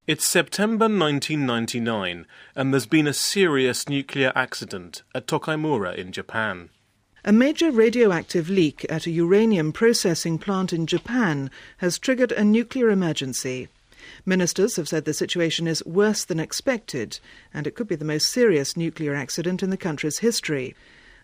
It's September 1999, and there's been a serious nuclear accident at Tokaimura in Japan. A major radioactive leak at a uranium processing plant in Japan has triggered a nuclear emergency. Ministers have said the situation is worse than expected, and it could be the most serious nuclear accident in the country's history.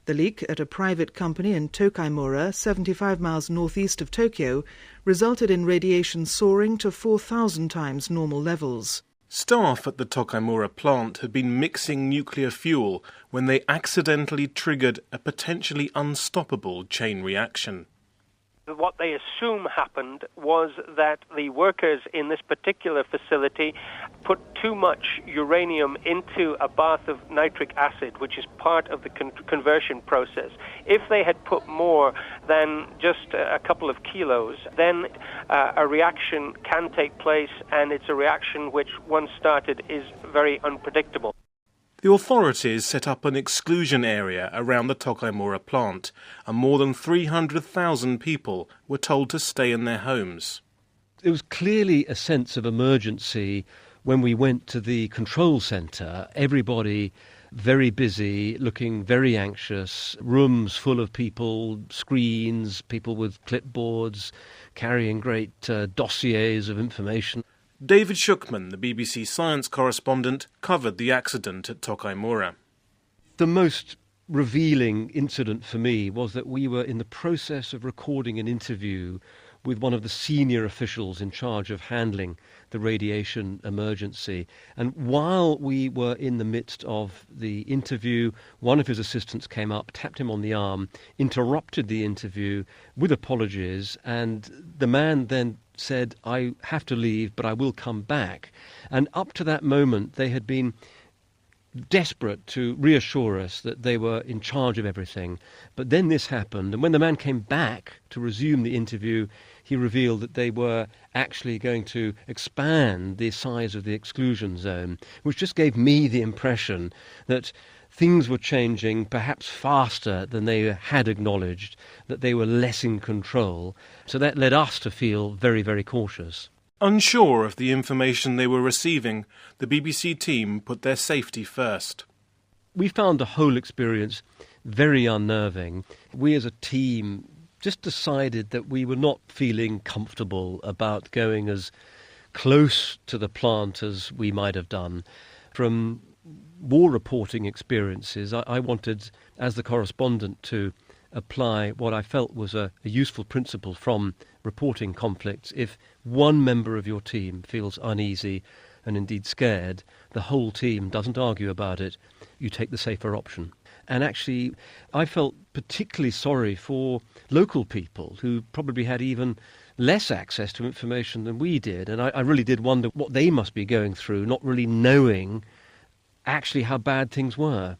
The leak at a private company in Tokaimura, 75 miles northeast of Tokyo, resulted in radiation soaring to 4,000 times normal levels. Staff at the Tokaimura plant had been mixing nuclear fuel when they accidentally triggered a potentially unstoppable chain reaction. What they assume happened was that the workers in this particular facility put too much uranium into a bath of nitric acid, which is part of the conversion process. If they had put more than just a couple of kilos, then a reaction can take place, and it's a reaction which, once started, is very unpredictable. The authorities set up an exclusion area around the Tokaimura plant, and more than 300,000 people were told to stay in their homes. There was clearly a sense of emergency when we went to the control centre. Everybody very busy, looking very anxious, rooms full of people, screens, people with clipboards, carrying great dossiers of information. David Shookman, the BBC science correspondent, covered the accident at Tokaimura. The most revealing incident for me was that we were in the process of recording an interview with one of the senior officials in charge of handling the radiation emergency. And while we were in the midst of the interview, one of his assistants came up, tapped him on the arm, interrupted the interview with apologies, and the man then said, "I have to leave, but I will come back." And up to that moment, they had been desperate to reassure us that they were in charge of everything. But then this happened, and when the man came back to resume the interview, he revealed that they were actually going to expand the size of the exclusion zone, which just gave me the impression that things were changing perhaps faster than they had acknowledged, that they were less in control. So that led us to feel very, very cautious. Unsure of the information they were receiving, the BBC team put their safety first. We found the whole experience very unnerving. We as a team just decided that we were not feeling comfortable about going as close to the plant as we might have done. From war reporting experiences, I wanted, as the correspondent, to apply what I felt was a useful principle from reporting conflicts. If one member of your team feels uneasy and indeed scared, the whole team doesn't argue about it. You take the safer option. And actually, I felt particularly sorry for local people who probably had even less access to information than we did. And I really did wonder what they must be going through, not really knowing actually how bad things were.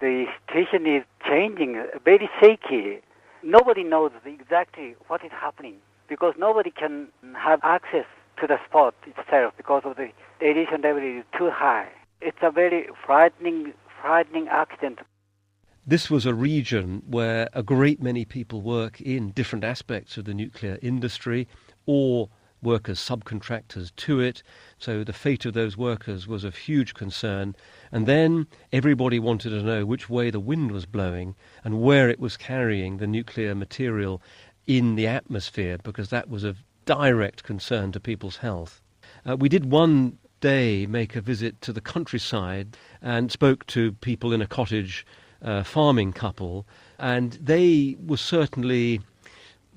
The situation is changing, very shaky. Nobody knows exactly what is happening because nobody can have access to the spot itself because of the radiation level is too high. It's a very frightening accident. This was a region where a great many people work in different aspects of the nuclear industry or work as subcontractors to it, so the fate of those workers was of huge concern. And then everybody wanted to know which way the wind was blowing and where it was carrying the nuclear material in the atmosphere, because that was of direct concern to people's health. We did one day make a visit to the countryside and spoke to people in a cottage farming couple, and they were certainly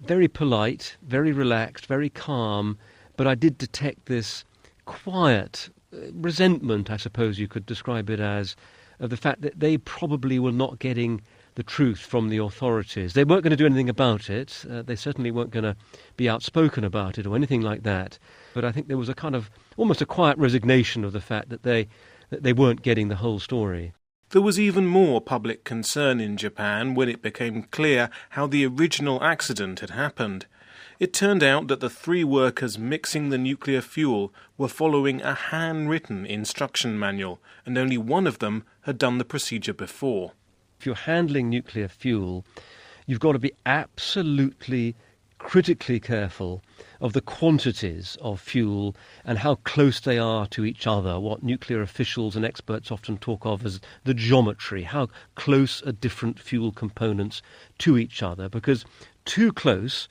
very polite, very relaxed, very calm, but I did detect this quiet resentment, I suppose you could describe it as, of the fact that they probably were not getting the truth from the authorities. They weren't going to do anything about it. They certainly weren't going to be outspoken about it or anything like that. But I think there was a kind of almost a quiet resignation of the fact that they weren't getting the whole story. There was even more public concern in Japan when it became clear how the original accident had happened. It turned out that the 3 workers mixing the nuclear fuel were following a handwritten instruction manual, and only one of them had done the procedure before. If you're handling nuclear fuel, you've got to be absolutely critically careful of the quantities of fuel and how close they are to each other, what nuclear officials and experts often talk of as the geometry, how close are different fuel components to each other, because too close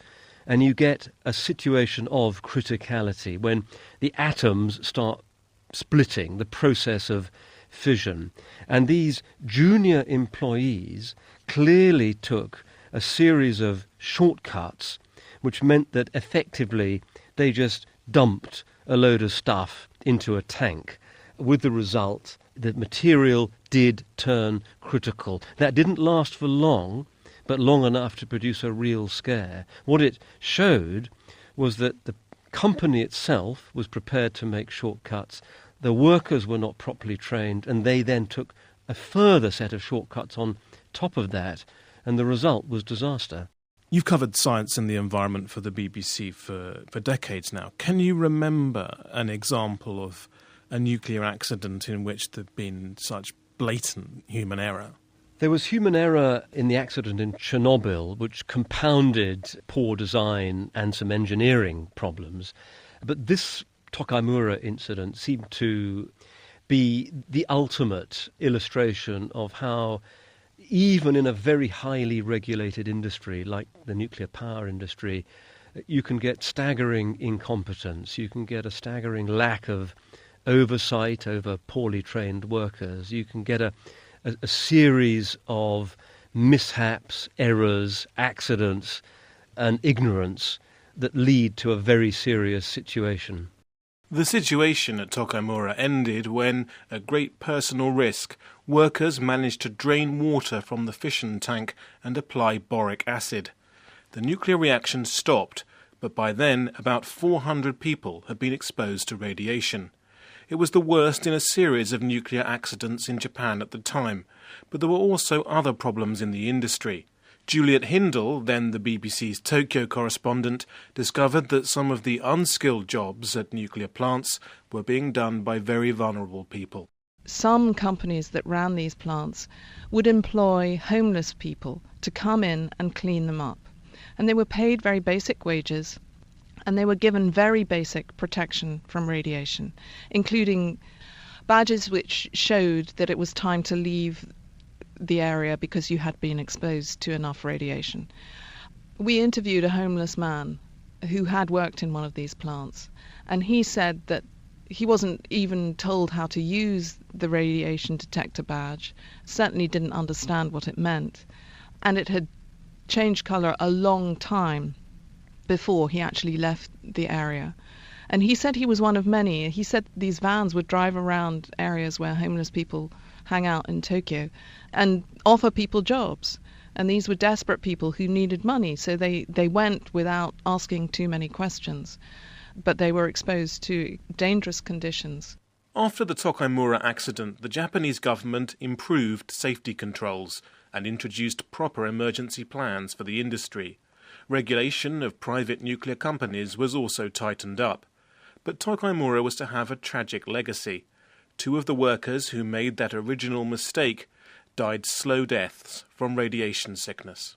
and you get a situation of criticality when the atoms start splitting, the process of fission. And these junior employees clearly took a series of shortcuts which meant that effectively they just dumped a load of stuff into a tank, with the result that material did turn critical. That didn't last for long, but long enough to produce a real scare. What it showed was that the company itself was prepared to make shortcuts, the workers were not properly trained, and they then took a further set of shortcuts on top of that, and the result was disaster. You've covered science and the environment for the BBC for decades now. Can you remember an example of a nuclear accident in which there had been such blatant human error? There was human error in the accident in Chernobyl, which compounded poor design and some engineering problems. But this Tokaimura incident seemed to be the ultimate illustration of how, even in a very highly regulated industry like the nuclear power industry, you can get staggering incompetence, you can get a staggering lack of oversight over poorly trained workers, you can get a series of mishaps, errors, accidents and ignorance that lead to a very serious situation. The situation at Tokaimura ended when, at great personal risk, workers managed to drain water from the fission tank and apply boric acid. The nuclear reaction stopped, but by then about 400 people had been exposed to radiation. It was the worst in a series of nuclear accidents in Japan at the time, but there were also other problems in the industry. Juliet Hindle, then the BBC's Tokyo correspondent, discovered that some of the unskilled jobs at nuclear plants were being done by very vulnerable people. Some companies that ran these plants would employ homeless people to come in and clean them up. And they were paid very basic wages, and they were given very basic protection from radiation, including badges which showed that it was time to leave the area because you had been exposed to enough radiation. We interviewed a homeless man who had worked in one of these plants, and he said that he wasn't even told how to use the radiation detector badge, certainly didn't understand what it meant, and it had changed colour a long time before he actually left the area. And he said he was one of many. He said these vans would drive around areas where homeless people hang out in Tokyo and offer people jobs. And these were desperate people who needed money, so they went without asking too many questions. But they were exposed to dangerous conditions. After the Tokaimura accident, the Japanese government improved safety controls and introduced proper emergency plans for the industry. Regulation of private nuclear companies was also tightened up. But Tokaimura was to have a tragic legacy. 2 of the workers who made that original mistake died slow deaths from radiation sickness.